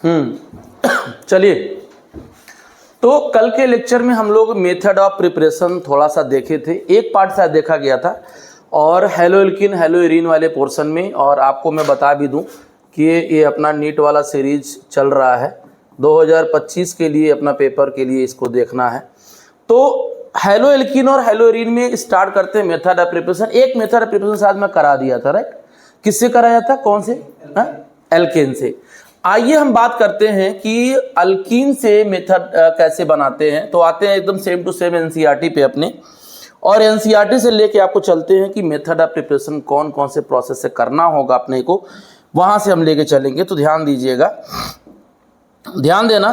चलिए, तो कल के लेक्चर में हम लोग मेथड ऑफ प्रिपरेशन थोड़ा सा देखे थे, एक पार्ट शायद देखा गया था, और हेलोएल्कीन हेलोएरीन वाले पोर्शन में। और आपको मैं बता भी दूं कि ये अपना नीट वाला सीरीज चल रहा है 2025 के लिए, अपना पेपर के लिए इसको देखना है। तो हेलोएल्कीन और हेलोएरीन में स्टार्ट करते हैं मेथड ऑफ प्रिपरेशन। एक मेथड ऑफ प्रिपरेशन शायद मैं करा दिया था, राइट? किससे कराया था, कौन से? एल्केन से। आइए हम बात करते हैं कि अल्कीन से मेथड कैसे बनाते हैं। तो आते हैं एकदम सेम टू सेम एनसीईआरटी पे अपने, और एनसीईआरटी से लेके आपको चलते हैं कि मेथड ऑफ प्रिपरेशन कौन कौन से प्रोसेस से करना होगा अपने को, वहां से हम लेके चलेंगे। तो ध्यान दीजिएगा, ध्यान देना।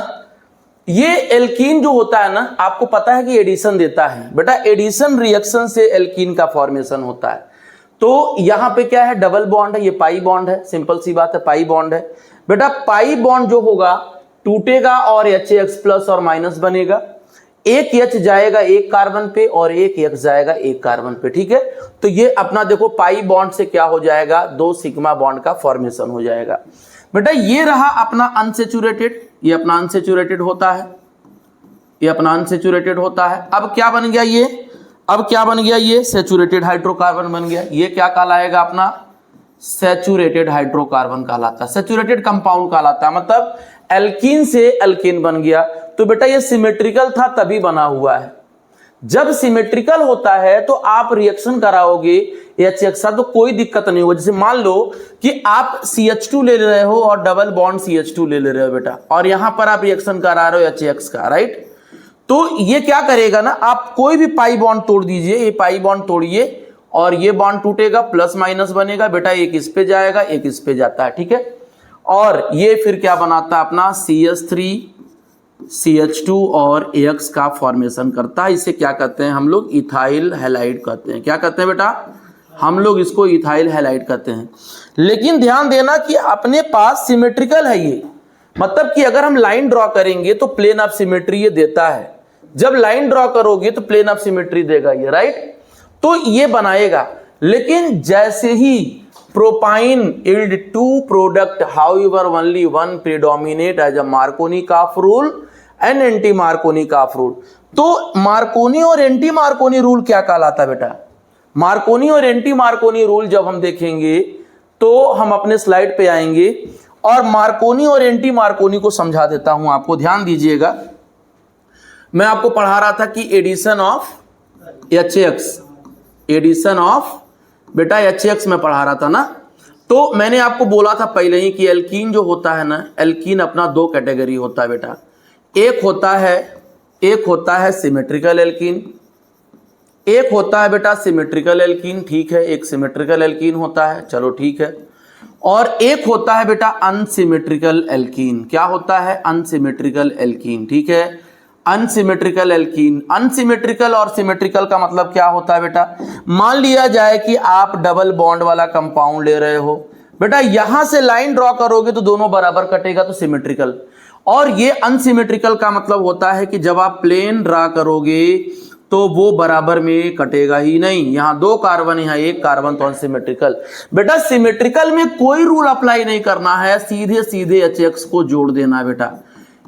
ये एल्कीन जो होता है ना, आपको पता है कि एडिशन देता है बेटा, एडिशन रिएक्शन से एल्कीन का फॉर्मेशन होता है। तो यहां पे क्या है, डबल बॉन्ड है, ये पाई बॉन्ड है, सिंपल सी बात है, पाई बॉन्ड है बेटा। पाई बॉन्ड जो होगा टूटेगा और HX प्लस और माइनस बनेगा। एक H जाएगा एक कार्बन पे और एक X जाएगा एक कार्बन पे, ठीक है। तो ये अपना देखो पाई बॉन्ड से क्या हो जाएगा, 2 सिग्मा बॉन्ड का फॉर्मेशन हो जाएगा बेटा। ये रहा अपना अनसेचुरेटेड, ये अपना अनसेचुरेटेड होता है, ये अपना अनसेचुरेटेड होता है। अब क्या बन गया ये, अब क्या बन गया ये, सेचुरेटेड हाइड्रोकार्बन बन गया। ये क्या कहलाएगा, अपना सैचुरेटेड हाइड्रोकार्बन कहलाता है, सैचुरेटेड कंपाउंड कहलाता है। मतलब एल्कीन से एल्केन बन गया। तो बेटा ये सिमेट्रिकल था तभी बना हुआ है। जब सिमेट्रिकल होता है तो आप रिएक्शन कराओगे HX तो कोई दिक्कत नहीं होगी। जैसे मान लो कि आप CH2 ले रहे हो और डबल बॉन्ड CH2 ले रहे हो बेटा, और यहां पर आप रिएक्शन करा रहे हो HX का, राइट? तो ये क्या करेगा ना, आप कोई भी पाई बॉन्ड तोड़ दीजिए, ये पाई बॉन्ड तोड़िए और ये बॉन्ड टूटेगा, प्लस माइनस बनेगा बेटा, एक इस पे जाएगा एक इस पे जाता है, ठीक है। और ये फिर क्या बनाता है, अपना CH3 CH2 और AX का फॉर्मेशन करता है। इसे क्या कहते हैं हम लोग, इथाइल हैलाइड कहते हैं। क्या कहते हैं बेटा, हम लोग इसको इथाइल हैलाइड कहते हैं। लेकिन ध्यान देना कि अपने पास सिमेट्रिकल है ये, मतलब कि अगर हम लाइन ड्रॉ करेंगे तो प्लेन ऑफ सिमेट्री ये देता है। जब लाइन ड्रॉ करोगे तो प्लेन ऑफ सिमेट्री देगा ये, राइट? तो ये बनाएगा। लेकिन जैसे ही propyne yield 2 product, however only one predominate as a Marconi-Kauf rule and anti-Marconi-Kauf rule। तो मार्कोनी और एंटी मार्कोनी रूल क्या कहलाता है बेटा? मार्कोनी और एंटी मार्कोनी रूल जब हम देखेंगे तो हम अपने स्लाइड पे आएंगे और मार्कोनी और एंटी मार्कोनी को समझा देता हूं आपको। ध्यान दीजिएगा, मैं आपको पढ़ा रहा था कि addition of HX, addition of बेटा HX में पढ़ा रहा था ना। तो मैंने आपको बोला था पहले ही कि एल्कीन जो होता है ना, एल्कीन अपना 2 कैटेगरी होता है बेटा। एक होता है सिमेट्रिकल एल्कीन, एक होता है बेटा सिमेट्रिकल एल्कीन, ठीक है, एक सिमेट्रिकल एल्कीन होता है, चलो ठीक है। और एक होता है बेटा अनसिमेट्रिकल एल्कीन। क्या होता है, अनसिमेट्रिकल एल्कीन, ठीक है, अनसिमेट्रिकल एल्कीन। अनसिमेट्रिकल और सिमेट्रिकल का मतलब क्या होता है बेटा? मान लिया जाए कि आप डबल बॉन्ड वाला कंपाउंड ले रहे हो बेटा, यहां से लाइन ड्रॉ करोगे तो दोनों बराबर कटेगा, तो सिमेट्रिकल। और ये अनसिमेट्रिकल का मतलब होता है कि जब आप प्लेन ड्रॉ करोगे तो वो बराबर में कटेगा ही नहीं। यहां 2 कार्बन, यहां 1 कार्बन, तो अनसिमेट्रिकल। बेटा सिमेट्रिकल में कोई रूल अप्लाई नहीं करना है, सीधे सीधे HX को जोड़ देना है बेटा।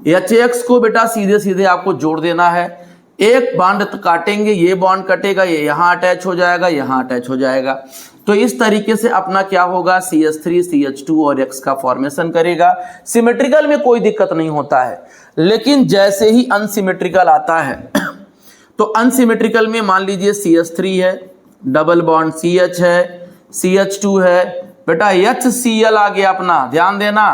HX को बेटा सीधे सीधे आपको जोड़ देना है। एक बॉन्ड काटेंगे, ये बॉन्ड कटेगा, ये यहां अटैच हो जाएगा, यहां अटैच हो जाएगा। तो इस तरीके से अपना क्या होगा, CH3 CH2 और X का फॉर्मेशन करेगा। सिमेट्रिकल में कोई दिक्कत नहीं होता है। लेकिन जैसे ही अनसिमेट्रिकल आता है तो अनसिमेट्रिकल में मान लीजिए CH3 है, डबल बॉन्ड CH है, CH2 है बेटा, HCl आ गया अपना, ध्यान देना।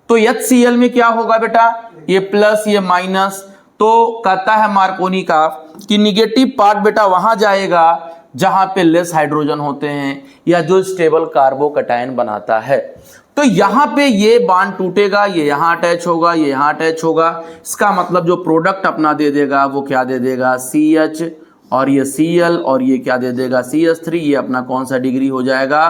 तो HCl में क्या होगा बेटा, ये प्लस ये माइनस। तो कहता है मार्कोनी का कि निगेटिव पार्ट बेटा वहां जाएगा जहां पे लेस हाइड्रोजन होते हैं या जो स्टेबल कार्बोकैटायन बनाता है। तो यहां पे ये बॉन्ड टूटेगा, ये यहां अटैच होगा, ये यहां अटैच होगा। इसका मतलब जो प्रोडक्ट अपना दे देगा वो क्या दे देगा, CH, और ये Cl, और ये क्या दे देगा, CH3। ये अपना कौन सा डिग्री हो जाएगा,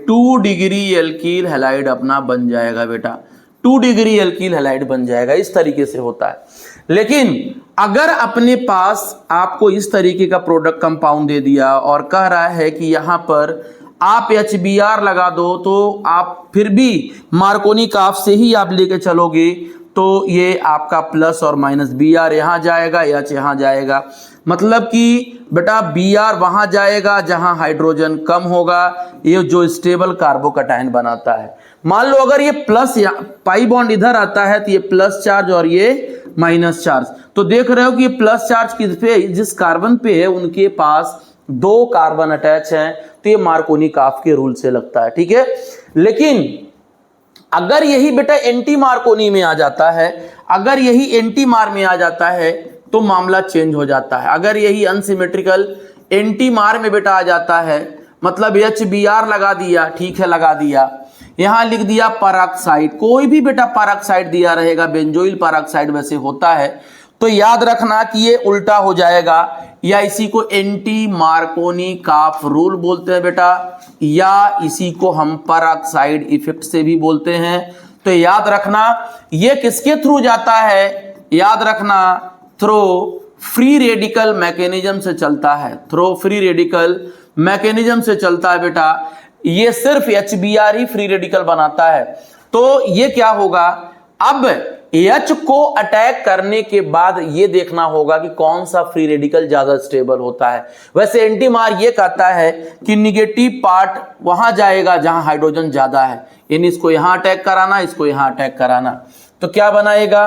2 डिग्री एल्कील हैलाइड अपना बन जाएगा बेटा, 2 डिग्री एल्कील हैलाइड बन जाएगा। इस तरीके से होता है। लेकिन अगर अपने पास आपको इस तरीके का प्रोडक्ट कंपाउंड दे दिया और कह रहा है कि यहां पर आप HBr लगा दो तो आप फिर भी मार्कोनी काफ से ही आप लेके चलोगे तो ये आपका प्लस और माइनस Br यहाँ जाएगा, H यहाँ जाएगा, मतलब कि बेटा Br वहाँ जाएगा जहाँ हाइड्रोजन कम होगा, ये जो स्टेबल कार्बोकैटायन बनाता है। मान लो अगर ये प्लस पाई बॉन्ड इधर आता है तो ये प्लस चार्ज और ये माइनस चार्ज, तो देख रहे हो कि ये प्लस चार्ज किस पे, जिस कार्बन पे है उनके पास 2 कार्बन अटैच हैं, तो ये मार्कोनी काफ के रूल से लगता है। ठीक है, लेकिन अगर यही बेटा एंटी मार्कोनी में आ जाता है, अगर यही एंटी मार में आ जाता है तो मामला चेंज हो जाता है। अगर यही अनसिमेट्रिकल एंटी मार में बेटा आ जाता है, मतलब HBr लगा दिया, ठीक है लगा दिया, यहां लिख दिया परऑक्साइड, कोई भी बेटा परऑक्साइड दिया रहेगा, बेंजोइल परऑक्साइड वैसे होता है, तो याद रखना कि ये उल्टा हो जाएगा, या इसी को एंटी मार्कोनी काफ रूल बोलते हैं बेटा, या इसी को हम परऑक्साइड इफेक्ट से भी बोलते हैं। तो याद रखना ये किसके थ्रू जाता है, याद रखना थ्रू फ्री रेडिकल मैकेनिज्म से चलता है, थ्रू फ्री रेडिकल मैकेनिज्म से चलता है बेटा। ये सिर्फ HBr ही फ्री रेडिकल बनाता है। तो ये क्या होगा, अब H को अटैक करने के बाद ये देखना होगा कि कौन सा फ्री रेडिकल ज्यादा स्टेबल होता है। वैसे एंटीमार ये कहता है कि निगेटिव पार्ट वहां जाएगा जहां हाइड्रोजन ज्यादा है, यानी इसको यहां अटैक कराना, इसको यहां अटैक कराना, तो क्या बनाएगा,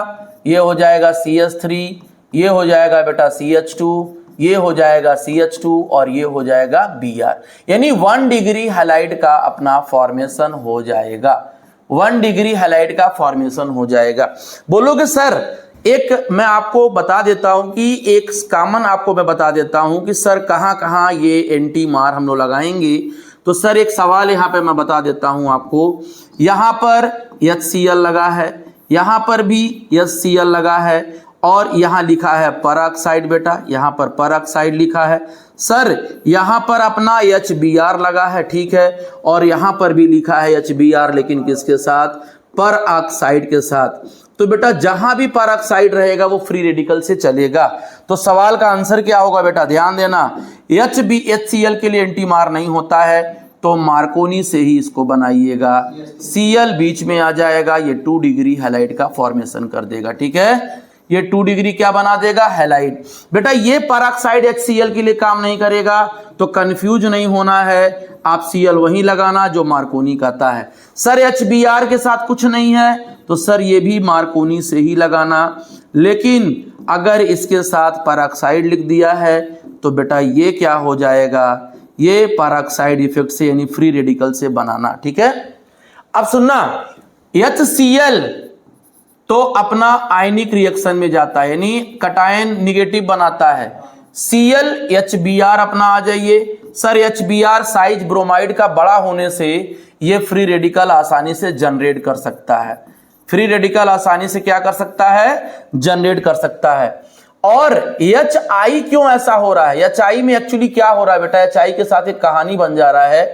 ये हो जाएगा CH3, ये हो जाएगा बेटा CH2, ये हो जाएगा CH2 और ये हो जाएगा Br, यानी 1 डिग्री हैलाइड का अपना फॉर्मेशन हो जाएगा, 1 डिग्री हैलाइड का फॉर्मेशन हो जाएगा। बोलोगे सर एक मैं आपको बता देता हूं कि एक कॉमन आपको मैं बता देता हूं कि सर कहां कहां ये एंटी मार हम लोग लगाएंगे। तो सर एक सवाल यहां पे मैं बता देता हूं आपको, यहां पर HCl लगा है, यहां पर भी HCl लगा है, और यहां लिखा है परऑक्साइड बेटा, यहां पर परऑक्साइड लिखा है। सर यहां पर अपना HBr लगा है, ठीक है, और यहां पर भी लिखा है HBr, लेकिन किसके साथ, परऑक्साइड के साथ। तो बेटा जहां भी परऑक्साइड रहेगा वो फ्री रेडिकल से चलेगा। तो सवाल का आंसर क्या होगा बेटा, ध्यान देना, HCl के लिए एंटी मार नहीं होता है, तो मार्कोनी से ही इसको बनाइएगा, Cl बीच में आ जाएगा, ये 2 डिग्री हैलाइड का फॉर्मेशन कर देगा। ठीक है, ये 2 डिग्री क्या बना देगा, हैलाइड। बेटा ये परऑक्साइड HCl के लिए काम नहीं करेगा, तो कंफ्यूज नहीं होना है, आप Cl वहीं लगाना जो मार्कोनी कहता है। सर HBr के साथ कुछ नहीं है, तो सर ये भी मार्कोनी से ही लगाना, लेकिन अगर इसके साथ परऑक्साइड लिख दिया है तो बेटा ये क्या हो जाएगा, ये परऑक्साइड इफेक्ट से यानी फ्री रेडिकल से बनाना। ठीक है, अब सुनना, HCl तो अपना आयनिक रिएक्शन में जाता है, यानी कटायन निगेटिव बनाता है। Cl HBr अपना आ जाइए। सर HBr साइज ब्रोमाइड का बड़ा होने से ये फ्री रेडिकल आसानी से जनरेट कर सकता है, फ्री रेडिकल आसानी से क्या कर सकता है, जनरेट कर सकता है। और HI क्यों ऐसा हो रहा है, HI में एक्चुअली क्या हो रहा है बेटा, HI के साथ एक कहानी बन जा रहा है,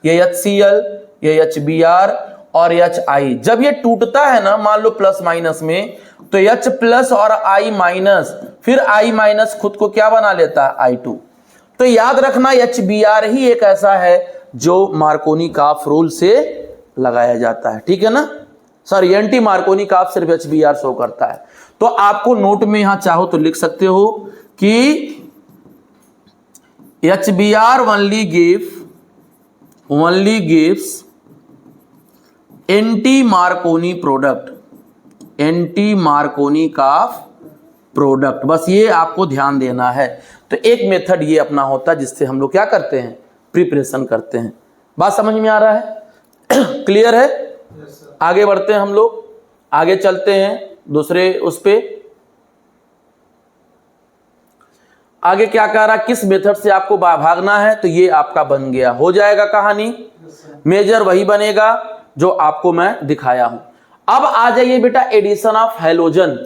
ये HCl, ये HBr और HI जब ये टूटता है ना, मान लो प्लस माइनस में, तो H प्लस और I माइनस, फिर I माइनस खुद को क्या बना लेता है, I2। तो याद रखना HBr ही एक ऐसा है जो मार्कोनी काफ रूल से लगाया जाता है। ठीक है ना सर, एंटी मार्कोनी काफ सिर्फ HBr शो करता है। तो आपको नोट में यहां चाहो तो लिख सकते हो कि HBr only gives anti Markovnikov product, anti Markovnikov काफ प्रोडक्ट, बस ये आपको ध्यान देना है। तो एक मेथड ये अपना होता है जिससे हम लोग क्या करते हैं, प्रिपरेशन करते हैं। बात समझ में आ रहा है, क्लियर है? आगे बढ़ते हैं हम लोग, आगे चलते हैं दूसरे उस पे। आगे क्या कह रहा, किस मेथड से आपको भागना है, तो ये आपका बन गया, हो जाएगा कहानी, मेजर वही बनेगा जो आपको मैं दिखाया हूं। अब आ जाइए बेटा addition of halogen.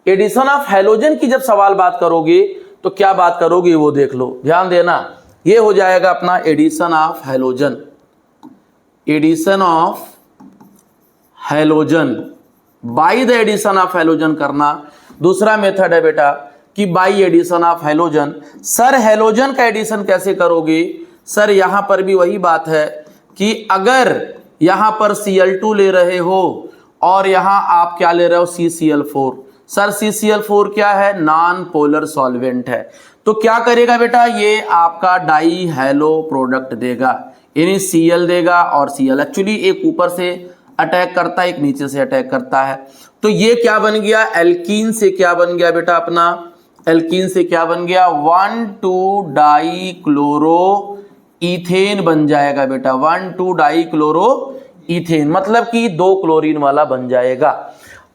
Addition of halogen की जब सवाल बात करोगे तो क्या बात करोगे वो देख लो, ध्यान देना। ये हो जाएगा अपना addition of halogen, addition of halogen, by the addition of halogen करना। दूसरा मेथड है बेटा कि by addition of halogen. Sir halogen का एडिशन कैसे करोगे, सर यहां पर भी वही बात है कि अगर यहां पर Cl2 ले रहे हो और यहां आप क्या ले रहे हो CCl4। सर CCl4 क्या है, नॉन पोलर सॉल्वेंट है, तो क्या करेगा बेटा, ये आपका डाई हैलो प्रोडक्ट देगा, यानी Cl देगा और Cl। एक्चुअली एक ऊपर से अटैक करता है, एक नीचे से अटैक करता है, तो ये क्या बन गया, एल्कीन से क्या बन गया बेटा अपना, एल्कीन से क्या बन गया, 1,2 डाई क्लोरो इथेन बन जाएगा बेटा, 1,2 डाई क्लोरो इथेन, मतलब कि 2 क्लोरीन वाला बन जाएगा।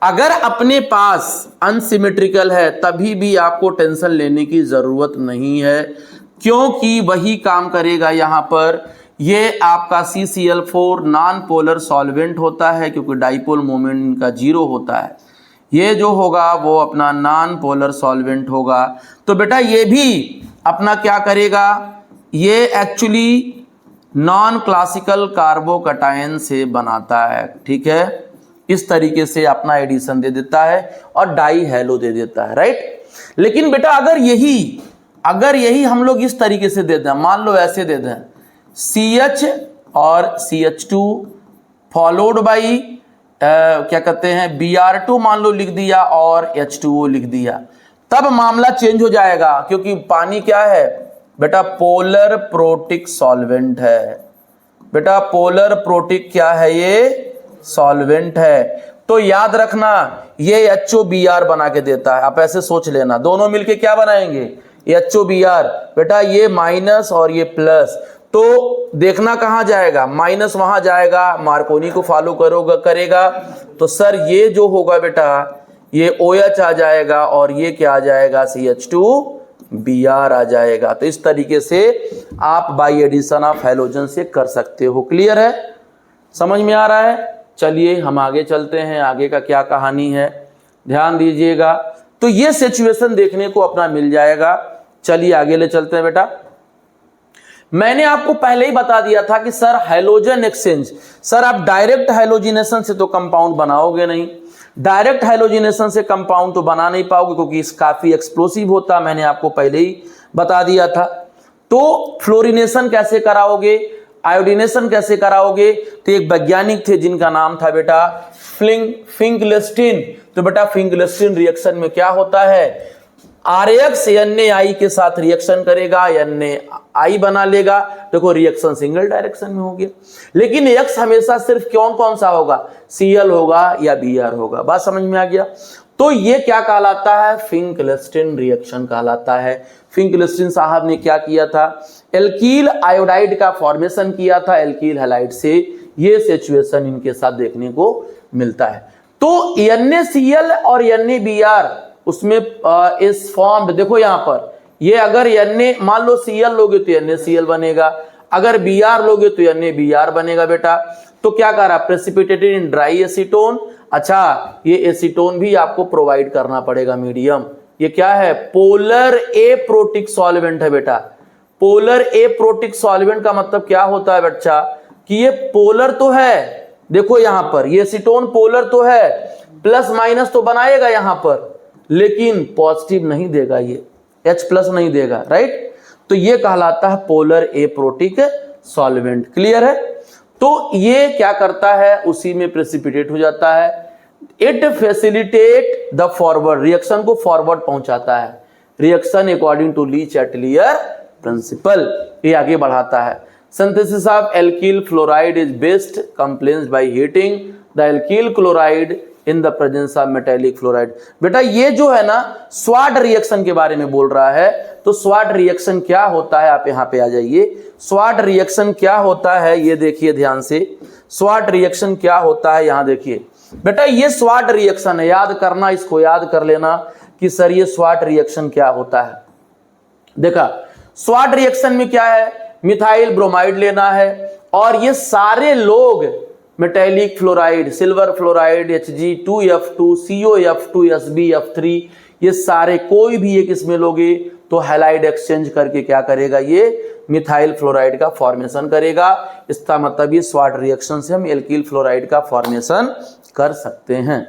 अगर अपने पास अनसिमेट्रिकल है तभी भी आपको टेंशन लेने की जरूरत नहीं है, क्योंकि वही काम करेगा यहां पर। ये आपका CCl4 नॉन पोलर सॉल्वेंट होता है क्योंकि डाइपोल मोमेंट इनका 0 होता है, ये जो होगा वो अपना नॉन पोलर सॉल्वेंट होगा। तो बेटा ये भी अपना क्या करेगा, ये एक्चुअली नॉन क्लासिकल कार्बोकटायन से बनाता है, ठीक है, इस तरीके से अपना एडिशन दे देता है और डाई हैलो दे देता है, राइट। लेकिन बेटा अगर यही हम लोग इस तरीके से दे दें, मान लो ऐसे दे दें, CH और CH2 फॉलोड बाई क्या कहते हैं Br2 मान लो लिख दिया और H2O लिख दिया, तब मामला चेंज हो जाएगा, क्योंकि पानी क्या है बेटा, पोलर प्रोटिक सॉल्वेंट है बेटा, पोलर प्रोटिक क्या है, ये सॉल्वेंट है। तो याद रखना ये HOBr बना के देता है, आप ऐसे सोच लेना, दोनों मिलके क्या बनाएंगे, HOBr बेटा, ये माइनस और ये प्लस, तो देखना कहां जाएगा, माइनस वहां जाएगा, मार्कोनी को फॉलो करेगा, तो सर ये जो होगा बेटा ये OH आ जाएगा और ये क्या आ जाएगा, CH2Br आ जाएगा। तो इस तरीके से आप बाई एडिशन ऑफ हैलोजन से कर सकते हो। क्लियर है, समझ में आ रहा है। चलिए हम आगे चलते हैं, आगे का क्या कहानी है ध्यान दीजिएगा। तो ये सिचुएशन देखने को अपना मिल जाएगा। चलिए आगे ले चलते हैं बेटा। मैंने आपको पहले ही बता दिया था कि सर हैलोजन एक्सचेंज, सर आप डायरेक्ट हैलोजिनेशन से तो कंपाउंड बनाओगे नहीं, डायरेक्ट हैलोजिनेशन से कंपाउंड तो बना नहीं पाओगे क्योंकि इस काफी एक्सप्लोसिव होता, मैंने आपको पहले ही बता दिया था। तो फ्लोरिनेशन कैसे कराओगे, आयोडीनेशन कैसे कराओगे, तो एक वैज्ञानिक थे जिनका नाम था बेटा फिंकलेस्टीन। तो बेटा फिंकलेस्टीन रिएक्शन में क्या होता है, RX NaI के साथ रिएक्शन करेगा, NaI बना लेगा, देखो रिएक्शन सिंगल डायरेक्शन में हो गया। लेकिन X हमेशा सिर्फ कौन सा होगा, Cl होगा या Br होगा, बात समझ में आ गया। तो ये क्या कहलाता है, फिंकलेस्टीन रिएक्शन कहलाता है। फिंकलेस्टीन साहब ने क्या किया था, एल्कील आयोडाइड का फॉर्मेशन किया था एल्कील हैलाइड से, ये सिचुएशन इनके साथ देखने को मिलता है। तो NaCl और NaBr उसमें इस फॉर्म देखो यहां पर, ये अगर Na मान लो Cl लोगे तो NaCl बनेगा, अगर Br लोगे तो NaBr बनेगा बेटा। तो क्या कर रहा, प्रेसिपिटेटेड इन ड्राई एसीटोन। अच्छा ये एसीटोन भी आपको प्रोवाइड करना पड़ेगा मीडियम, ये क्या है, पोलर एप्रोटिक सॉल्वेंट है बेटा। पोलर एप्रोटिक सॉल्वेंट का मतलब क्या होता है बच्चा, कि ये पोलर तो है, देखो यहां पर ये एसीटोन पोलर तो है, प्लस माइनस तो बनाएगा यहां पर, लेकिन पॉजिटिव नहीं देगा, ये H+ नहीं देगा, राइट। तो ये कहलाता है पोलर एप्रोटिक सॉल्वेंट। क्लियर है। तो ये क्या करता है, उसी में प्रेसिपिटेट हो जाता है। It facilitate the forward, reaction को फॉरवर्ड पहुंचाता है, reaction according to Le Chatelier principle, ये आगे बढ़ाता है। Synthesis of alkyl fluoride is best complains by heating the alkyl chloride in the presence of metallic fluoride. बेटा ये जो है ना स्वाट रिएक्शन के बारे में बोल रहा है, तो स्वाट रिएक्शन क्या होता है, आप यहां पे आ जाइए। स्वाट रिएक्शन क्या होता है ये देखिए ध्यान से, स्वाट रिएक्शन क्या होता है यहां देखिए बेटा, ये स्वाट रिएक्शन है, याद करना, इसको याद कर लेना कि सर ये स्वाट रिएक्शन क्या होता है। देखा स्वाट रिएक्शन में क्या है, मिथाइल ब्रोमाइड लेना है और ये सारे लोग metallic fluoride, silver fluoride, Hg2F2, COF2, SbF3, ये सारे कोई भी एक इसमें लोगे तो हैलाइड एक्सचेंज करके क्या करेगा, ये मिथाइल फ्लोराइड का फॉर्मेशन करेगा। इसका मतलब ये स्वाट रिएक्शन से हम एल्कील फ्लोराइड का फॉर्मेशन कर सकते हैं।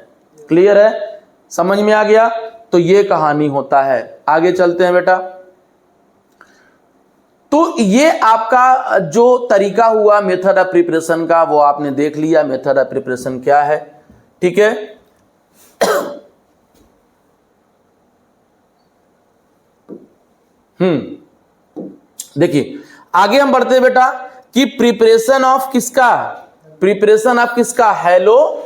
क्लियर है, समझ में आ गया। तो ये कहानी होता है। आगे चलते हैं बेटा। तो ये आपका जो तरीका हुआ मेथड ऑफ प्रिपरेशन का, वो आपने देख लिया मेथड ऑफ प्रिपरेशन क्या है। ठीक है, देखिए आगे हम बढ़ते हैं बेटा कि प्रिपरेशन ऑफ किसका, हेलो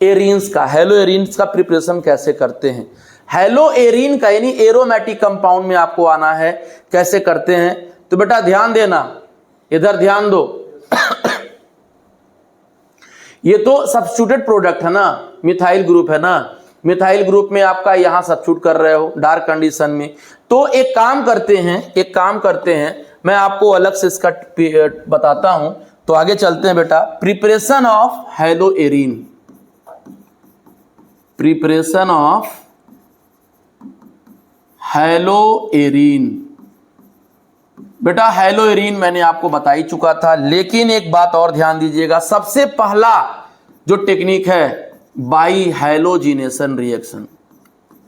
एरिन्स का। हेलो एरिन्स का प्रिपरेशन कैसे करते हैं, हेलो एरिन का यानी एरोमेटिक कंपाउंड में आपको आना है, कैसे करते हैं। तो बेटा ध्यान देना, इधर ध्यान दो ये तो सब्स्टिट्यूटेड प्रोडक्ट है ना, मिथाइल ग्रुप है ना, मिथाइल ग्रुप में आपका यहां सब्स्टिट्यूट कर रहे हो डार्क कंडीशन में। तो एक काम करते हैं, मैं आपको अलग से इसका बताता हूं। तो आगे चलते हैं बेटा, preparation of hello Erin, preparation of hello Erin. बेटा हेलो एरिन मैंने आपको बता ही चुका था, लेकिन एक बात और ध्यान दीजिएगा, सबसे पहला जो टेक्निक है by halogenation reaction,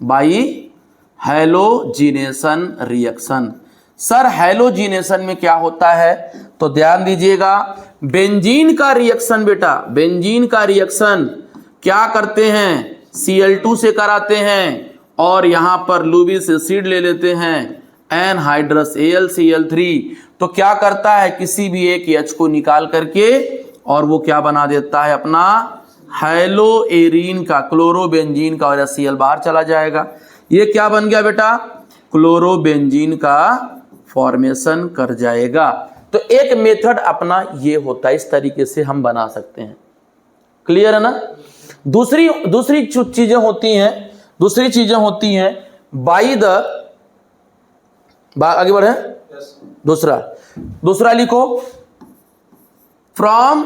by halogenation reaction. Sir halogenation में क्या होता है, तो ध्यान दीजिएगा, बेंजीन का रिएक्शन बेटा, बेंजीन का रिएक्शन क्या करते हैं, Cl2 से कराते हैं और यहां पर लुबिक एसिड ले लेते हैं एनहाइड्रस AlCl3। तो क्या करता है, किसी भी एक H को निकाल करके और वो क्या बना देता है, अपना हेलो एरिन का, क्लोरोबेंजीन का, और Cl बाहर चला जाएगा। ये क्या बन गया बेटा, क्लोरोबेंजीन का फॉर्मेशन कर जाएगा। तो एक मेथड अपना ये होता है, इस तरीके से हम बना सकते हैं। क्लियर है ना। दूसरी चीजें होती हैं बाई द, आगे बढ़े, दूसरा लिखो, from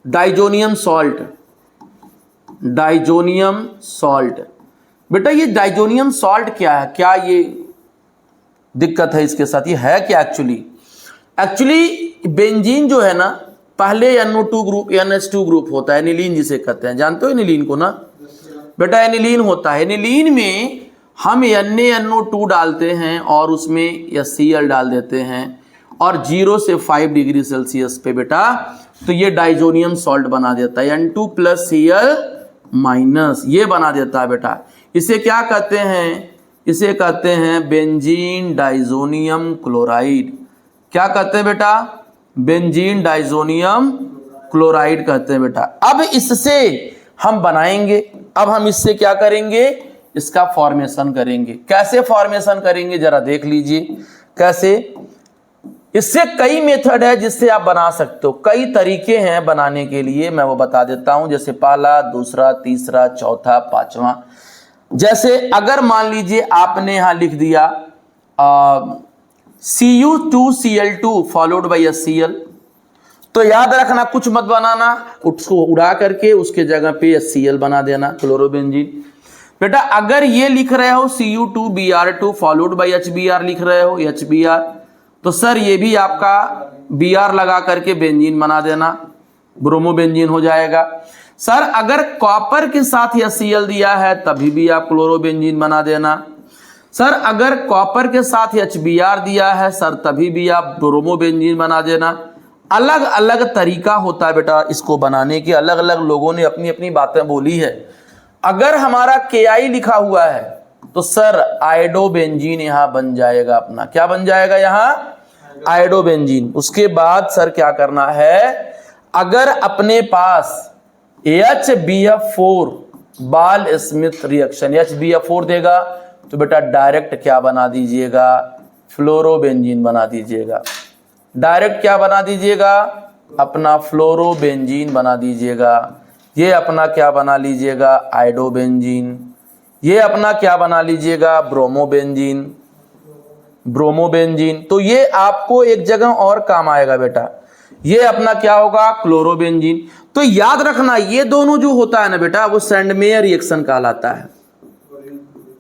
diazonium salt, diazonium salt. बेटा ये डाइजोनियम सॉल्ट क्या है, क्या ये दिक्कत है इसके साथ, ये है क्या एक्चुअली बेंजीन जो है ना, पहले NO2 ग्रुप NH2 ग्रुप होता है, एनिलीन जिसे कहते हैं, जानते हो एनिलीन को ना बेटा, एनिलीन होता है। एनिलीन में हम NaNO2 डालते हैं और उसमें HCl डाल देते हैं और 0 से 5 डिग्री सेल्सियस पे बेटा, तो ये डाइजोनियम सॉल्ट बना देता है, N2 + Cl- ये बना देता है बेटा। इसे क्या कहते हैं, इसे कहते हैं बेंजीन डाइजोनियम क्लोराइड। क्या कहते हैं बेटा, बेंजीन डाइजोनियम क्लोराइड कहते हैं बेटा। अब इससे हम बनाएंगे, अब हम इससे क्या करेंगे, इसका फॉर्मेशन करेंगे। कैसे फॉर्मेशन करेंगे जरा देख लीजिए कैसे। इससे कई मेथड है जिससे आप बना सकते हो, कई तरीके हैं बनाने के लिए, मैं वो बता देता हूं। जैसे पहला, दूसरा, तीसरा, चौथा, पांचवा। जैसे अगर मान लीजिए आपने यहां लिख दिया Cu2Cl2 फॉलोड बाई HCl, तो याद रखना कुछ मत बनाना, उसको उड़ा करके उसके जगह पे HCl बना देना, क्लोरोबेंजीन। बेटा अगर ये लिख रहे हो Cu2Br2 फॉलोड बाई HBr लिख रहे हो, HBr, तो सर ये भी आपका Br लगा करके बेंजीन बना देना, ब्रोमोबेंजीन हो जाएगा। सर अगर कॉपर के साथ HCl दिया है तभी भी आप क्लोरोबेंजीन बना देना। सर अगर कॉपर के साथ HBr दिया है सर तभी भी आप ब्रोमोबेंजीन बना देना। अलग अलग तरीका होता है बेटा इसको बनाने के, अलग अलग लोगों ने अपनी अपनी बातें बोली है। अगर हमारा Ki लिखा हुआ है तो सर आयोडोबेंजीन यहां बन जाएगा, अपना क्या बन जाएगा यहां, आयोडोबेंजीन। उसके बाद सर क्या करना है, अगर अपने पास HBF4 बाल स्मिथ रिएक्शन HBF4 देगा तो बेटा डायरेक्ट क्या बना दीजिएगा, फ्लोरोबेंजीन बना दीजिएगा। डायरेक्ट क्या बना दीजिएगा, अपना फ्लोरोबेंजीन बना दीजिएगा। ये अपना क्या बना लीजिएगा, आयोडोबेंजीन। ये अपना क्या बना लीजिएगा, ब्रोमोबेंजीन, ब्रोमोबेंजीन। तो ये आपको एक जगह और काम आएगा बेटा, ये अपना क्या होगा, क्लोरोबेंजीन। तो याद रखना ये दोनों जो होता है ना बेटा, वो सैंडमेयर रिएक्शन कहलाता है,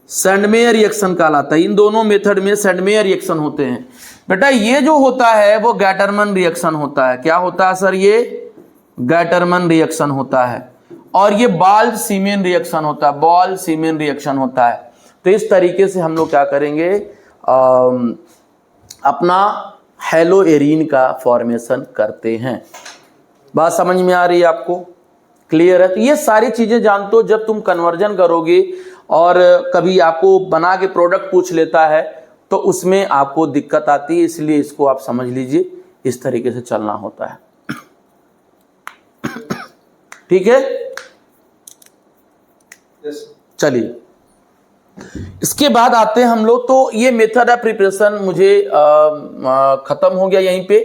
सैंडमेयर रिएक्शन कहलाता है। इन दोनों मेथड में सैंडमेयर रिएक्शन होते हैं बेटा। ये जो होता है वो गैटरमन रिएक्शन होता है। क्या होता है सर, ये गैटरमन रिएक्शन होता है। और ये बाल्ज सीमेन रिएक्शन होता है, बॉल सीमेन रिएक्शन होता है। तो इस तरीके से हम लोग क्या करेंगे, अपना हेलोएरीन का फॉर्मेशन करते हैं। बात समझ में आ रही है आपको? क्लियर है? तो ये सारी चीजें जानते हो, जब तुम कन्वर्जन करोगे और कभी आपको बना के प्रोडक्ट पूछ लेता है तो उसमें आपको दिक्कत आती है, इसलिए इसको आप समझ लीजिए, इस तरीके से चलना होता है। ठीक है, चलिए इसके बाद आते हैं हम लोग। तो ये मेथड ऑफ प्रिपरेशन मुझे खत्म हो गया यहीं पे।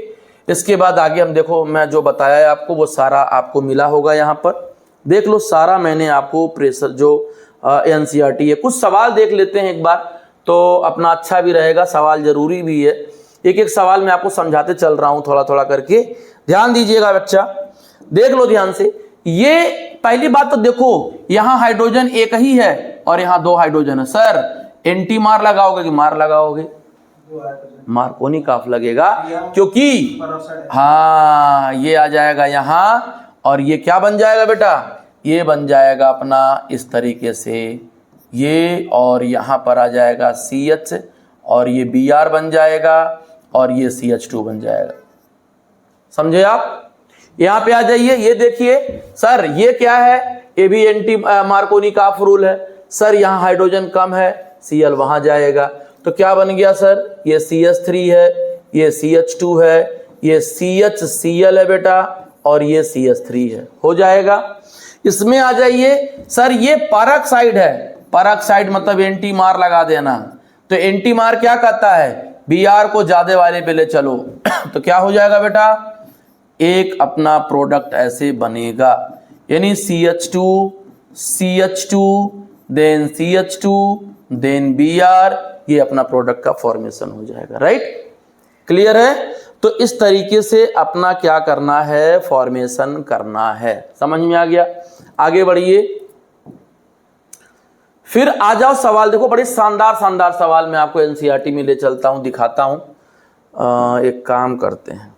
इसके बाद आगे हम देखो, मैं जो बताया है आपको वो सारा आपको मिला होगा यहाँ पर, देख लो सारा मैंने आपको प्रेशर जो एनसीईआरटी है। कुछ सवाल देख लेते हैं एक बार, तो अपना अच्छा भी रहेगा, सवाल जरूरी भी है। एक एक सवाल मैं आपको समझाते चल रहा हूं थोड़ा थोड़ा करके, ध्यान दीजिएगा बच्चा, देख लो ध्यान से। ये पहली बात तो देखो, यहां हाइड्रोजन एक ही है और यहां दो हाइड्रोजन है। सर एंटी मार लगाओगे कि मार लगाओगे? मार को नहीं काफ लगेगा, क्योंकि हाँ ये आ जाएगा यहां और ये क्या बन जाएगा बेटा, ये बन जाएगा अपना इस तरीके से ये, और यहां पर आ जाएगा CH और ये Br बन जाएगा और ये CH2 बन जाएगा। समझे आप? यहां पे आ जाइए, ये देखिए सर ये क्या है, ये भी एंटी मार्कोनी काफ रूल है। सर यहां हाइड्रोजन कम है, Cl वहां जाएगा, तो क्या बन गया सर, ये CH3 है, ये CH2 है, ये CHCl है बेटा और ये CH3 है, हो जाएगा। इसमें आ जाइए, सर ये पेरोक्साइड है, पेरोक्साइड मतलब एंटी मार लगा देना, तो एंटी मार क्या कहता है, Br को ज्यादा वाले पे ले चलो तो क्या हो जाएगा बेटा, एक अपना प्रोडक्ट ऐसे बनेगा, यानी CH2 then CH2 then Br, ये अपना प्रोडक्ट का फॉर्मेशन हो जाएगा। राइट, क्लियर है? तो इस तरीके से अपना क्या करना है, फॉर्मेशन करना है। समझ में आ गया? आगे बढ़िए, फिर आ जाओ सवाल देखो, बड़े शानदार शानदार सवाल मैं आपको एनसीईआरटी में ले चलता हूं, दिखाता हूं। एक काम करते हैं,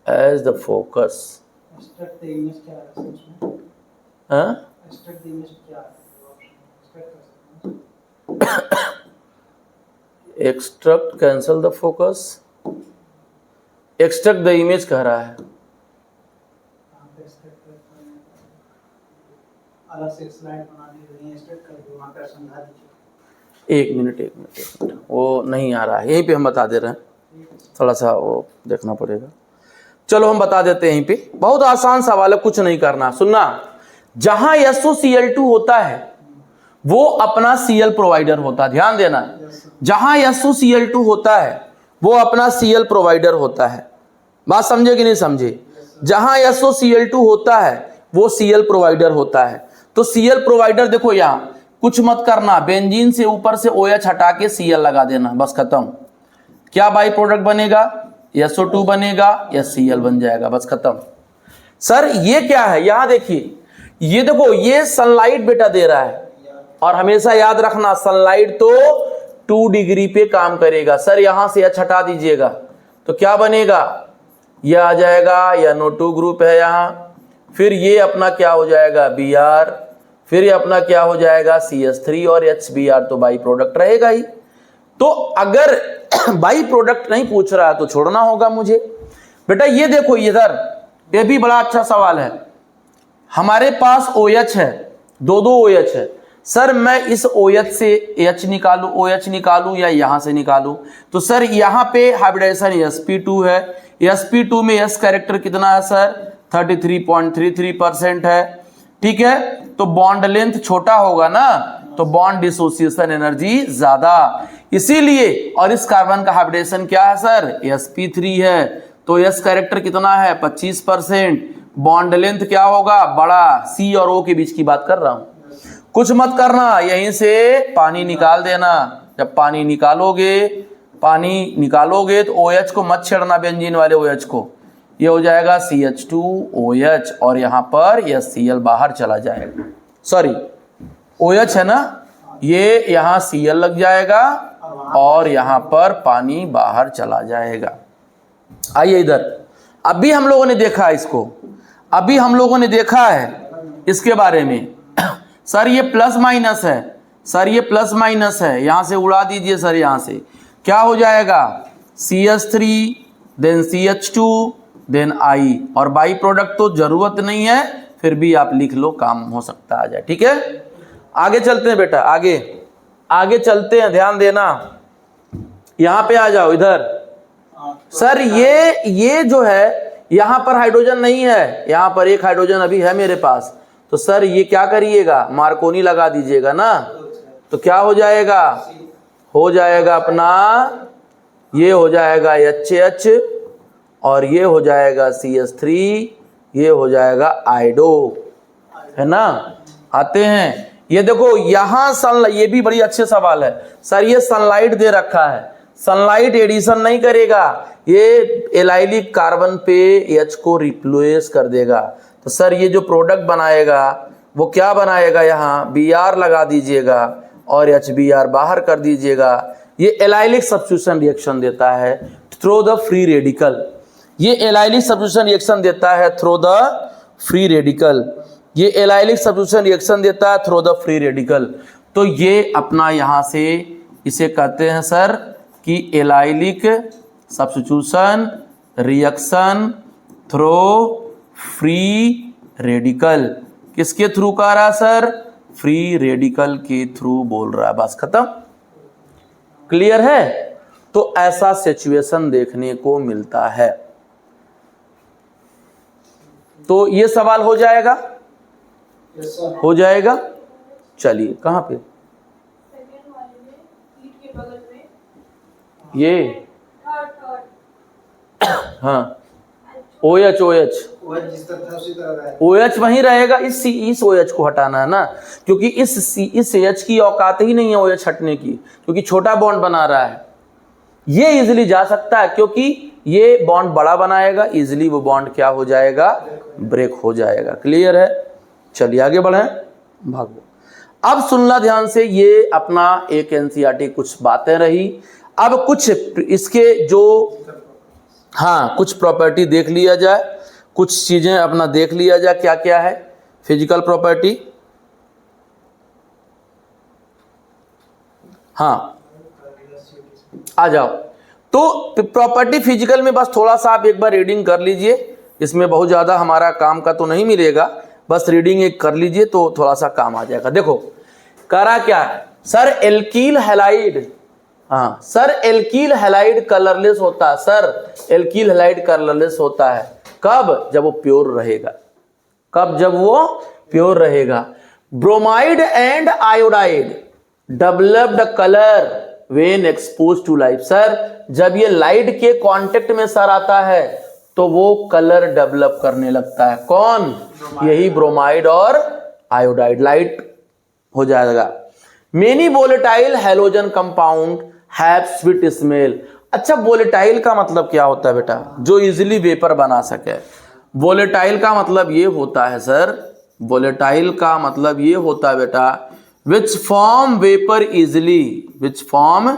as the focus, extract cancel the focus, extract the image कह रहा है। अलग से स्लाइड बनाने के लिए एक्सट्रैक्ट कर दो, वहां पर समझा दीजिए। एक मिनट, वो नहीं आ रहा है, यहीं पे हम बता दे रहे हैं, थोड़ा सा वो देखना पड़ेगा। चलो हम बता देते हैं यहीं पे, बहुत आसान सवाल है, कुछ नहीं करना। सुनना, जहां SOCl2 होता है वो अपना Cl प्रोवाइडर होता है, ध्यान देना, जहां SOCl2 होता है वो अपना Cl प्रोवाइडर होता है। बात समझे कि नहीं समझे? जहां SOCl2 होता है वो Cl प्रोवाइडर होता है। तो Cl प्रोवाइडर देखो, यहां कुछ मत करना, बेंजीन से ऊपर से OH हटा के Cl लगा देना, बस खत्म। क्या बाई प्रोडक्ट बनेगा, SO2 बनेगा या Cl बन जाएगा, बस खत्म। सर ये क्या है, यहां देखिए, ये देखो, ये सनलाइट बेटा दे रहा है, और हमेशा याद रखना सनलाइट तो 2 डिग्री पे काम करेगा। सर यहां से H हटा दीजिएगा तो क्या बनेगा, यह आ जाएगा, या NO2 ग्रुप है यहां, फिर ये अपना क्या हो जाएगा Br, फिर ये अपना क्या हो जाएगा CH3 और HBr, तो बाई प्रोडक्ट रहेगा ही। तो अगर बाई प्रोडक्ट नहीं पूछ रहा है तो छोड़ना होगा मुझे। बेटा ये देखो इधर, ये भी बड़ा अच्छा सवाल है, हमारे पास OH है, दो OH है। सर मैं इस OH से H निकालूं, OH निकालूं या यहां से निकालूं, तो सर यहां पे हाइब्रिडाइजेशन sp2 है, sp2 में S कैरेक्टर कितना है सर, 33.33% है। ठीक है, तो बॉन्ड लेंथ छोटा होगा ना, तो बॉन्ड डिसोसिएशन एनर्जी ज्यादा, इसीलिए। और इस कार्बन का हाइब्रिडेशन क्या है सर, sp3 है, तो S कैरेक्टर कितना है 25%, बॉन्ड लेंथ क्या होगा बड़ा, C और O के बीच की बात कर रहा हूं। कुछ मत करना, यहीं से पानी निकाल देना, जब पानी निकालोगे तो OH को मत छेड़ना, बेंजीन वाले OH को, ये हो जाएगा CH2OH और यहाँ पर यह Cl बाहर चला जाएगा, सॉरी OH है ना, ये यहाँ Cl लग जाएगा और यहाँ पर पानी बाहर चला जाएगा। आइए इधर, अभी हम लोगों ने देखा है इसको, अभी हम लोगों ने देखा है इसके बारे में। सर ये प्लस माइनस है, सर ये प्लस माइनस है, यहां से उड़ा दीजिए सर, यहां से क्या हो जाएगा CH3 then CH2 then I, और बाई प्रोडक्ट तो जरूरत नहीं है, फिर भी आप लिख लो, काम हो सकता आ जाए। ठीक है, आगे चलते हैं बेटा, आगे चलते हैं, ध्यान देना, यहां पे आ जाओ इधर। सर ये जो है यहां पर हाइड्रोजन नहीं है, यहां पर एक हाइड्रोजन अभी है मेरे पास, तो सर ये क्या करिएगा, मार्कोनी लगा दीजिएगा ना, तो क्या हो जाएगा, हो जाएगा अपना, ये हो जाएगा HH और ये हो जाएगा CH3, ये हो जाएगा आइडो, है ना। आते हैं, ये देखो यहां सनलाइट, ये भी बड़ी अच्छे सवाल है सर, ये सनलाइट दे रखा है, सनलाइट एडिशन नहीं करेगा, ये एलाइलिक कार्बन पे H को रिप्लेस कर देगा, तो सर ये जो प्रोडक्ट बनाएगा वो क्या बनाएगा, यहाँ Br लगा दीजिएगा और HBr बाहर कर दीजिएगा। ये एलाइलिक सब्स्टिट्यूशन रिएक्शन देता है थ्रू द फ्री रेडिकल, ये एलाइलिक सब्स्टिट्यूशन रिएक्शन देता है थ्रू द फ्री रेडिकल, ये एलाइलिक सब्स्टिट्यूशन रिएक्शन देता है थ्रू द फ्री रेडिकल। तो ये अपना यहां से इसे कहते हैं सर कि allylic substitution reaction through free radical, किसके थ्रू कर रहा है सर, फ्री रेडिकल के थ्रू बोल रहा है, बस खत्म, क्लियर है। तो ऐसा सिचुएशन देखने को मिलता है, तो ये सवाल हो जाएगा, हो जाएगा। चलिए कहां पे, ये हाँ OH वहीं रहेगा, इस OH को हटाना है ना, क्योंकि इस H की औकात ही नहीं है OH हटने की, क्योंकि छोटा बॉन्ड बना रहा है। ये इजिली जा सकता है, क्योंकि ये बॉन्ड बड़ा बनाएगा, इजिली वो बॉन्ड क्या हो जाएगा, ब्रेक हो जाएगा। क्लियर है, चलिए आगे बढ़े, भागो। अब सुनना ध्यान से, ये अपना एक NCERT कुछ बातें रही, अब कुछ इसके जो हाँ कुछ प्रॉपर्टी देख लिया जाए, कुछ चीजें अपना देख लिया जाए, क्या क्या है फिजिकल प्रॉपर्टी। हाँ आ जाओ, तो प्रॉपर्टी फिजिकल में बस थोड़ा सा आप एक बार रीडिंग कर लीजिए, इसमें बहुत ज्यादा हमारा काम का तो नहीं मिलेगा, बस रीडिंग एक कर लीजिए तो थोड़ा सा काम आ जाएगा। देखो करा क्या है सर, एल्कील हैलाइड, हाँ सर एल्कील हैलाइड कलरलेस होता है, सर एल्कील हैलाइड कलरलेस होता है, कब, जब वो प्योर रहेगा, कब, जब वो प्योर रहेगा। Bromide and iodide developed colour when expose to light, sir जब ये लाइट के कांटेक्ट में सर आता है तो वो कलर डेवलप करने लगता है, कौन, यही ब्रोमाइड और आयोडाइड, लाइट हो जाएगा। Many volatile halogen compound have sweet smell, अच्छा वोलेटाइल का मतलब क्या होता है बेटा, जो इजिली वेपर बना सके। वोलेटाइल का मतलब ये होता है सर, वोलेटाइल का मतलब ये होता है बेटा, which form vapour easily, which form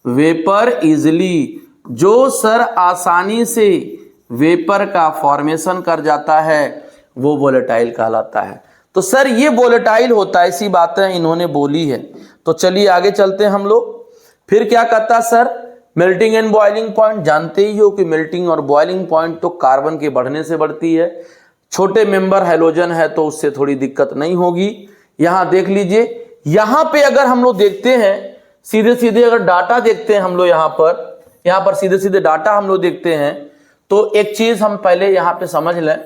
vapour easily, जो सर आसानी से वेपर का फॉर्मेशन कर जाता है, वो वोलेटाइल कहलाता है। तो सर ये वोलेटाइल होता है, ऐसी बातें इन्होंने बोली है। तो चलिए आगे चलते हैं हम लोग। फिर क्या कहता sir, melting and boiling point, जानते ही हो कि मेल्टिंग और बॉइलिंग पॉइंट तो कार्बन के बढ़ने से बढ़ती है, छोटे मेंबर हैलोजन है तो उससे थोड़ी दिक्कत नहीं होगी। यहां देख लीजिए, यहां पे अगर हम लोग देखते हैं सीधे सीधे, अगर डाटा देखते हैं हम लोग यहां पर सीधे सीधे डाटा हम लोग देखते हैं, तो एक चीज हम पहले यहां पे समझ लें।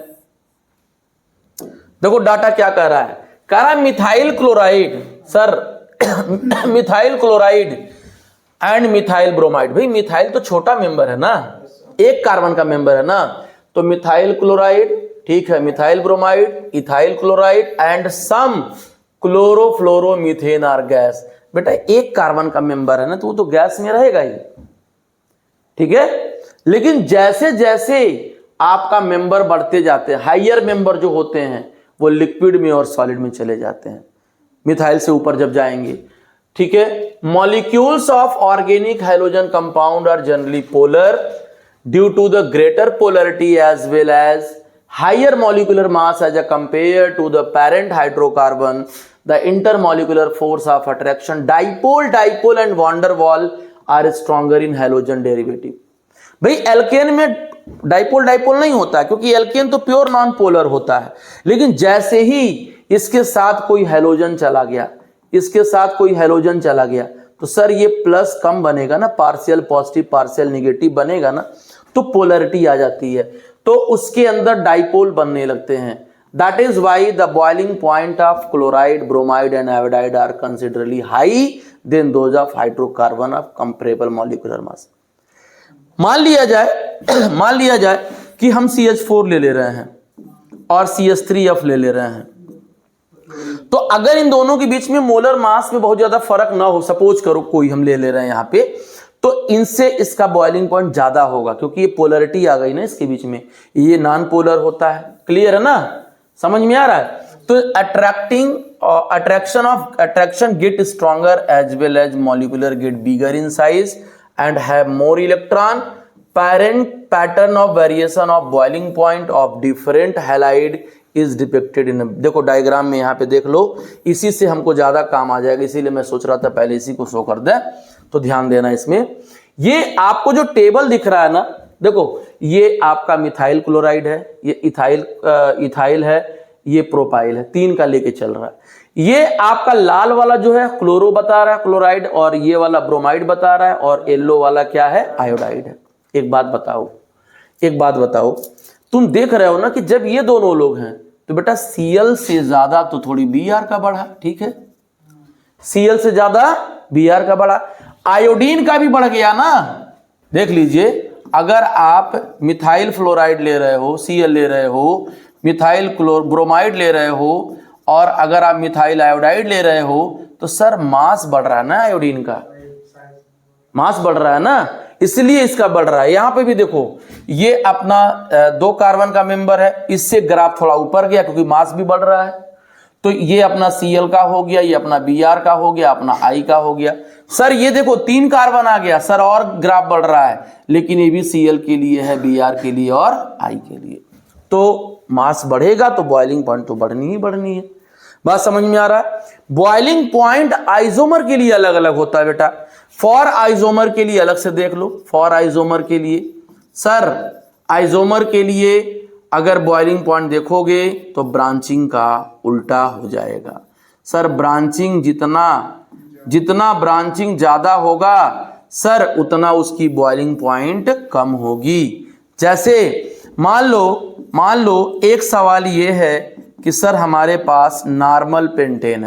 देखो डाटा क्या कह रहा है, कह रहा है methyl chloride, sir methyl chloride and methyl bromide, भाई मिथाइल तो छोटा मेंबर है ना, एक कार्बन का मेंबर है ना, तो मिथाइल क्लोराइड, ठीक है, methyl bromide, ethyl chloride and some chlorofluoromethane are gas. बेटा एक कार्बन का मेंबर है ना, तो वो तो गैस में रहेगा ही, ठीक है। लेकिन जैसे जैसे आपका मेंबर बढ़ते जाते हैं, हाइयर मेंबर जो होते हैं वो लिक्विड में और सॉलिड में चले जाते हैं, मिथाइल से ऊपर जब जाएंगे, ठीक है। Molecules of organic hydrogen compound are generally polar due to the greater polarity as well as higher molecular mass as compared to the parent hydrocarbon, the intermolecular force of attraction, dipole and van der Waals are stronger in halogen derivative. भाई alkene में dipole नहीं होता है, क्योंकि alkene तो pure non polar होता है, लेकिन जैसे ही इसके साथ कोई हैलोजन चला गया, तो सर ये प्लस कम बनेगा ना, पार्शियल पॉजिटिव पार्शियल निगेटिव बनेगा ना, तो पोलरिटी आ जाती है, तो उसके अंदर डाइपोल बनने लगते हैं. That is why the boiling point of chloride, bromide and iodide are considerably high than those of hydrocarbon of comparable molecular mass. मान लिया जाए कि हम CH4 ले रहे हैं और CH3F ले रहे हैं, तो अगर इन दोनों के बीच में मोलर मास में बहुत ज्यादा फर्क ना हो, सपोज करो कोई हम ले रहे हैं यहां पे, तो इनसे इसका बॉइलिंग पॉइंट ज्यादा होगा, क्योंकि ये पोलरिटी आ गई ना इसके बीच में, ये नॉन पोलर होता है. क्लियर है ना, समझ में आ रहा है. तो attraction get stronger as well as molecular get bigger in size and have more electron. Parent pattern of variation of boiling point of different halide is depicted in. देखो डायग्राम में यहाँ पे देख लो, इसी से हमको ज्यादा काम आ जाएगा, इसीलिए मैं सोच रहा था पहले इसी को शो कर दे, तो ध्यान देना इसमें. ये आपको जो टेबल दिख रहा है ना, देखो ये आपका मिथाइल क्लोराइड है, ये इथाइल है, ये प्रोपाइल है, 3 का लेके चल रहा है. ये आपका लाल वाला जो है क्लोरो बता रहा है क्लोराइड, और ये वाला ब्रोमाइड बता रहा है, और येलो वाला क्या है, आयोडाइड है. एक बात बताओ, तुम देख रहे हो ना कि जब ये दोनों लोग हैं तो बेटा Cl से ज्यादा तो थोड़ी Br का बढ़ा, ठीक है, Cl से ज्यादा Br का बढ़ा, आयोडीन का भी बढ़ गया ना. देख लीजिए, अगर आप मिथाइल फ्लोराइड ले रहे हो, Cl ले रहे हो, मिथाइल ब्रोमाइड ले रहे हो, और अगर आप मिथाइल आयोडाइड ले रहे हो, तो सर मास बढ़ रहा है ना, आयोडीन का मास बढ़ रहा है ना, इसलिए इसका बढ़ रहा है. यहां पे भी देखो, ये अपना 2 कार्बन का मेंबर है, इससे ग्राफ थोड़ा ऊपर गया क्योंकि मास भी बढ़ रहा है, तो ये अपना Cl का हो गया, ये अपना Br का हो गया, अपना I का हो गया. सर ये देखो 3 कार्बन आ गया, सर और ग्राफ बढ़ रहा है, लेकिन ये भी Cl के लिए है, Br के लिए और I के लिए. तो मास बढ़ेगा तो बॉइलिंग पॉइंट तो बढ़नी है. बात समझ में आ रहा है. बॉइलिंग पॉइंट आइसोमर के लिए अलग अलग होता है बेटा. फॉर आइसोमर के लिए अलग से देख लो. फॉर आइसोमर के लिए, सर आइसोमर के लिए अगर बॉइलिंग पॉइंट देखोगे तो ब्रांचिंग का उल्टा हो जाएगा. सर ब्रांचिंग जितना ब्रांचिंग ज्यादा होगा सर, उतना उसकी बॉइलिंग पॉइंट कम होगी. जैसे मान लो एक सवाल ये है कि सर हमारे पास नॉर्मल पेंटेन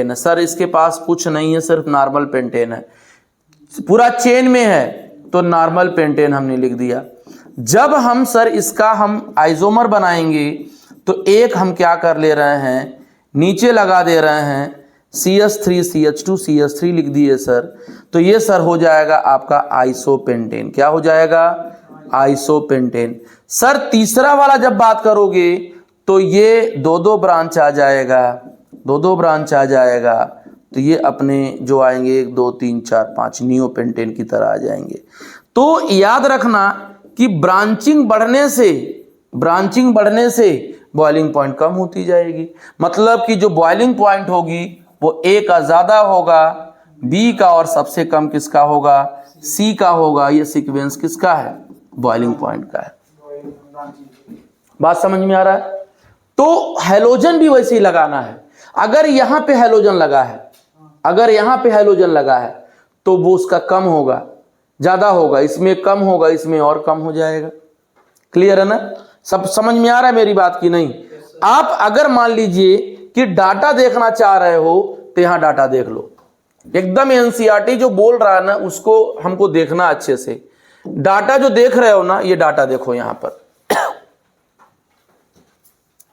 है, सर इसके पास कुछ नहीं है, सिर्फ नॉर्मल पेंटेन है, पूरा चेन में है, तो नॉर्मल पेंटेन हमने लिख दिया. जब हम सर इसका हम आइसोमर बनाएंगे तो एक हम क्या कर ले रहे हैं, नीचे लगा दे रहे हैं CH3 CH2 CH3 लिख दिए सर, तो ये सर हो जाएगा आपका आइसोपेंटेन. क्या हो जाएगा, आइसोपेंटेन. सर तीसरा वाला जब बात करोगे तो ये दो ब्रांच आ जाएगा, तो ये अपने जो आएंगे 1 2 3 4 5 नियोपेंटेन की तरह आ जाएंगे. तो याद रखना कि ब्रांचिंग बढ़ने से बॉइलिंग पॉइंट कम होती जाएगी. मतलब कि जो बॉइलिंग पॉइंट होगी वो A का ज्यादा होगा, B का, और सबसे कम किसका होगा, C का होगा. ये सीक्वेंस किसका है, बॉइलिंग पॉइंट का है. बात समझ में आ रहा है. तो हैलोजन भी वैसे ही लगाना है. अगर यहां पे हैलोजन लगा है, तो वो उसका कम होगा, ज्यादा होगा, इसमें कम होगा, इसमें और कम हो जाएगा. क्लियर है ना, सब समझ में आ रहा है मेरी बात की नहीं. आप अगर मान लीजिए कि डाटा देखना चाह रहे हो तो यहां डाटा देख लो, एकदम एनसीईआरटी जो बोल रहा है ना उसको हमको देखना अच्छे से. डाटा जो देख रहे हो ना, ये डाटा देखो यहां पर,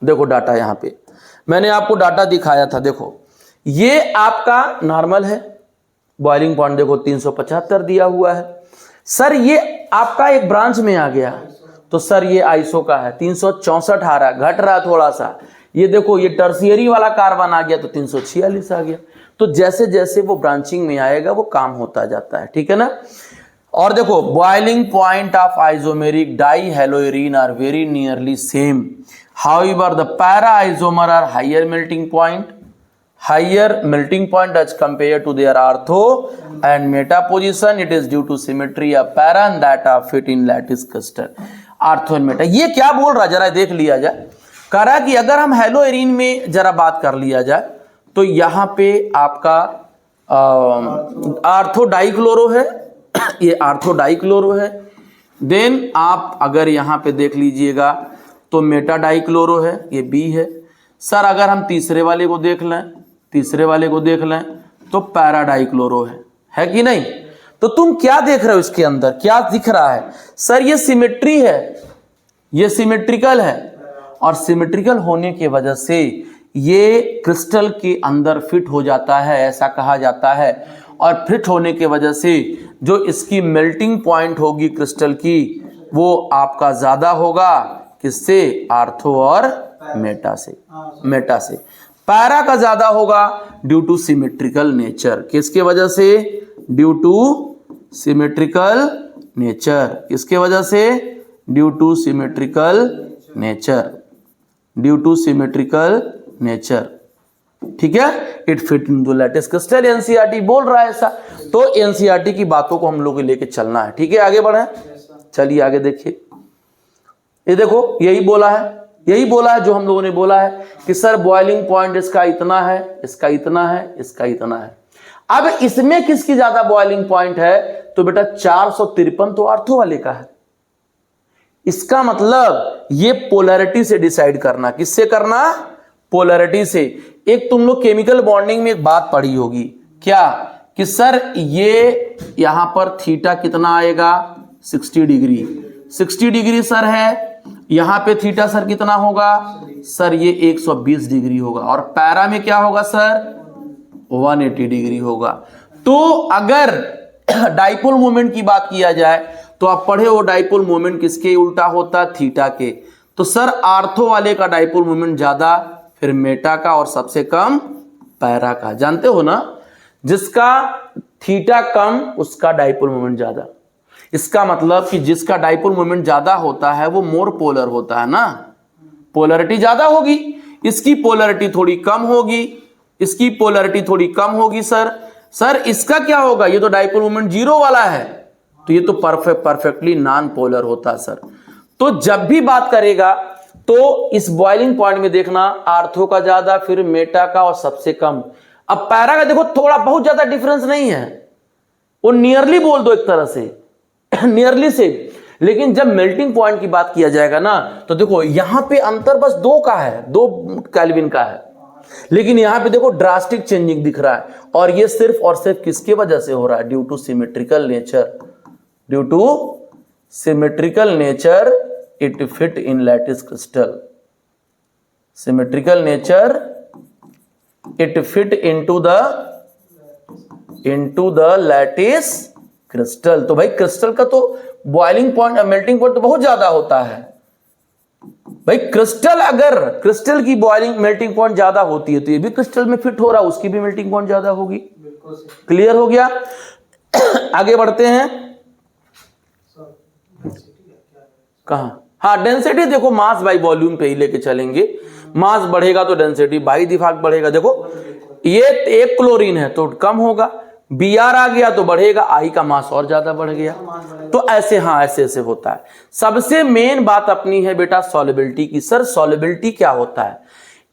देखो डाटा यहां पे मैंने आपको डाटा दिखाया था. देखो ये आपका नॉर्मल है, बॉइलिंग पॉइंट देखो 375 दिया हुआ है. सर ये आपका एक ब्रांच में आ गया, तो सर ये आइसो का है, 364 आ रहा, घट रहा थोड़ा सा. ये देखो ये टर्शियरी वाला कार्बन आ गया तो 346 आ गया. तो जैसे जैसे वो ब्रांचिंग में आएगा वो काम होता जाता है. ठीक है ना. और देखो boiling point of isomeric dihaloarene are very nearly same, however the para isomer are higher melting point, higher melting point as compared to their ortho and meta position. It is due to symmetry of para and that of fit in lattice crystal. Ortho and Meta, ये क्या बोल रहा जरा देख लिया जाए। कह रहा कि अगर हम हेलोइरीन में जरा बात कर लिया जाए तो यहाँ पे आपका आर्थो डाइक्लोरो है, ये आर्थो डाइक्लोरो है। देन आप अगर यहाँ पे देख लीजिएगा तो मेटा डाइक्लोरो है, ये बी है। सर अगर हम तीसरे वाले को देख लें तो पैरा डाइक्लोरो है कि नहीं। तो तुम क्या देख रहे हो इसके अंदर, क्या दिख रहा है? सर ये सिमेट्री है, ये सिमेट्रिकल है, और सिमेट्रिकल होने की वजह से ये क्रिस्टल के अंदर फिट हो जाता है, ऐसा कहा जाता है। और फिट होने की वजह से जो इसकी मेल्टिंग पॉइंट होगी क्रिस्टल की, वो आपका ज्यादा होगा, किससे? आर्थो और मेटा से। पैरा का ज्यादा होगा ड्यू टू सिमेट्रिकल नेचर, किसके वजह से? ड्यू टू सिमेट्रिकल नेचर, किसके वजह से? ड्यू टू सिमेट्रिकल नेचर, ठीक है। It fit in the lattice crystal, NCERT बोल रहा है ऐसा। तो एनसीईआरटी की बातों को हम लोग लेके चलना है, ठीक है। आगे बढ़े, चलिए आगे देखिए। ये देखो यही बोला है जो हम लोगों ने बोला है कि सर बॉइलिंग पॉइंट इसका इतना है, इसका इतना है, इसका इतना है। अब इसमें किसकी ज्यादा बॉइलिंग पॉइंट है? तो बेटा 453 तो आर्थो वाले का है। इसका मतलब ये पोलैरिटी से डिसाइड करना, किससे करना? पोलैरिटी से। एक तुम लोग केमिकल बॉन्डिंग में एक बात पढ़ी होगी, क्या? कि सर ये यहां पर थीटा कितना आएगा? 60 डिग्री सर है। यहां पे थीटा सर कितना होगा? सर ये 120 डिग्री होगा। और पैरा में क्या होगा सर? 180 डिग्री होगा। तो अगर डाइपोल मोमेंट की बात किया जाए तो आप पढ़े हो डाइपोल मोमेंट किसके उल्टा होता? थीटा के। तो सर आर्थो वाले का डाइपोल मोमेंट ज्यादा, फिर मेटा का, और सबसे कम पैरा का। जानते हो ना, जिसका थीटा कम उसका डाइपोल मोमेंट ज्यादा। इसका मतलब कि जिसका डाइपोल मोमेंट ज्यादा होता है वो मोर पोलर होता है ना, पोलैरिटी ज्यादा होगी। इसकी पोलैरिटी थोड़ी कम होगी, इसकी पोलैरिटी थोड़ी कम होगी। सर इसका क्या होगा? ये तो डाइपोल मोमेंट 0 वाला है, तो ये तो परफेक्टली नॉन पोलर होता है सर। तो जब भी बात करेगा तो इस बॉइलिंग पॉइंट में देखना आर्थो का ज्यादा, फिर मेटा का, और सबसे कम। अब पैरा का देखो थोड़ा बहुत ज्यादा डिफरेंस नहीं है, वो नियरली बोल दो एक तरह से, नियरली से। लेकिन जब मेल्टिंग पॉइंट की बात किया जाएगा ना, तो देखो यहां पे अंतर बस 2 का है, 2 केल्विन का है। लेकिन यहां पे देखो ड्रास्टिक चेंजिंग दिख रहा है, और ये सिर्फ और सिर्फ किसके वजह से हो रहा है? Due two symmetrical nature, it fit in lattice crystal. Symmetrical nature, it fit into the lattice crystal. तो भाई क्रिस्टल का तो बॉइलिंग पॉइंट, मेल्टिंग पॉइंट तो बहुत ज्यादा होता है भाई। क्रिस्टल की बॉइलिंग मेल्टिंग पॉइंट ज्यादा होती है, तो ये भी क्रिस्टल में फिट हो रहा है, उसकी भी मेल्टिंग पॉइंट ज्यादा होगी। क्लियर हो गया? आगे बढ़ते हैं। कहां? हाँ, डेंसिटी देखो मास बाई वॉल्यूम पे ही लेके चलेंगे। मास बढ़ेगा तो डेंसिटी बाई डिफैक्ट बढ़ेगा। देखो ये एक क्लोरीन है तो कम होगा, Br आ गया तो बढ़ेगा, आई का मास और ज्यादा बढ़ गया। तो ऐसे, हाँ ऐसे होता है। सबसे मेन बात अपनी है बेटा सॉल्युबिलिटी की। सर सॉल्युबिलिटी क्या होता है?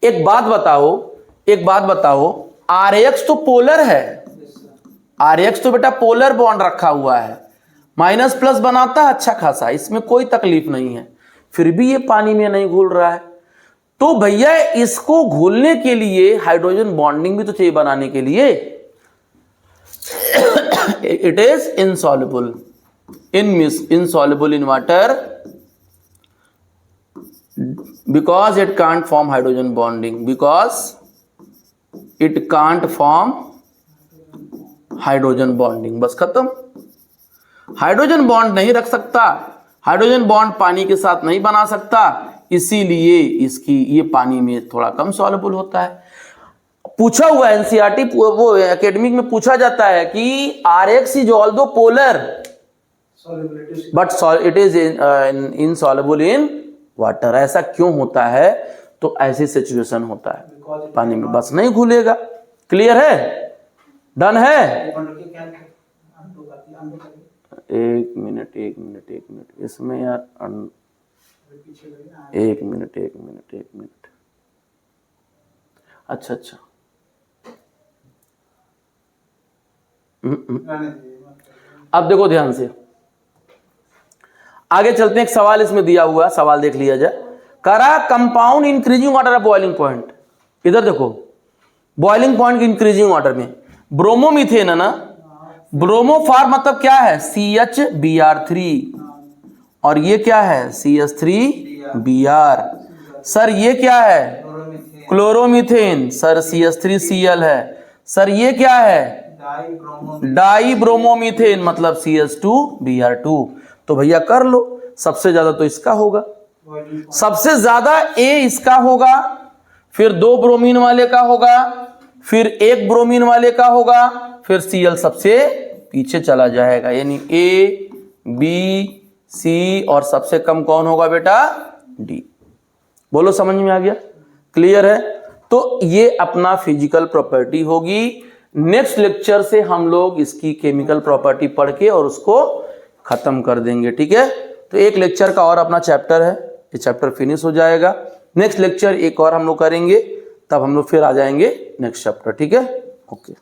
एक बात बताओ, Rx तो पोलर है, Rx तो बेटा पोलर बॉन्ड रखा हुआ है, माइनस प्लस बनाता है अच्छा खासा, इसमें कोई तकलीफ नहीं है। फिर भी ये पानी में नहीं घुल रहा है। तो भैया इसको घुलने के लिए हाइड्रोजन बॉन्डिंग भी तो चाहिए बनाने के लिए। It is insoluble in water because it can't form hydrogen bonding, बस खत्म। हाइड्रोजन बॉन्ड नहीं रख सकता, हाइड्रोजन बॉन्ड पानी के साथ नहीं बना सकता, इसीलिए इसकी ये पानी में थोड़ा कम सॉल्युबल होता है। पूछा हुआ एनसीईआरटी, वो एकेडमिक में पूछा जाता है कि Rx is although polar, but it is insoluble in water. ऐसा क्यों होता है? तो ऐसी सिचुएशन होता है पानी में, बस नहीं घुलेगा। क्लियर है? डन है? एक मिनट इसमें यार, एक मिनट। अच्छा अब देखो ध्यान से, आगे चलते हैं। एक सवाल इसमें दिया हुआ, सवाल देख लिया जाए। करा compound increasing water of boiling point. इधर देखो, बॉइलिंग पॉइंट की इंक्रीजिंग वाटर में ब्रोमोमीथेन है ना, ब्रोमोफार मतलब क्या है? CHBr3, और ये क्या है? CH3Br। सर ये क्या है? क्लोरोमीथेन। सर CH3Cl है। सर ये क्या है? डाईब्रोमोमीथेन मतलब CH2Br2। तो भैया कर लो, सबसे ज्यादा तो इसका होगा, सबसे ज्यादा A इसका होगा, फिर 2 ब्रोमीन वाले का होगा, फिर 1 ब्रोमीन वाले का होगा, फिर Cl सबसे पीछे चला जाएगा, यानी A, B, C, और सबसे कम कौन होगा बेटा? D। बोलो समझ में आ गया? क्लियर है? तो ये अपना फिजिकल प्रॉपर्टी होगी। नेक्स्ट लेक्चर से हम लोग इसकी केमिकल प्रॉपर्टी पढ़ के और उसको खत्म कर देंगे। ठीक है? तो एक लेक्चर का और अपना चैप्टर है, ये चैप्टर फिनिश हो जाएगा। नेक्स्ट लेक्चर एक और हम लोग करेंगे, तब हम लोग फिर आ जाएंगे नेक्स्ट चैप्टर। ठीक है? ओके।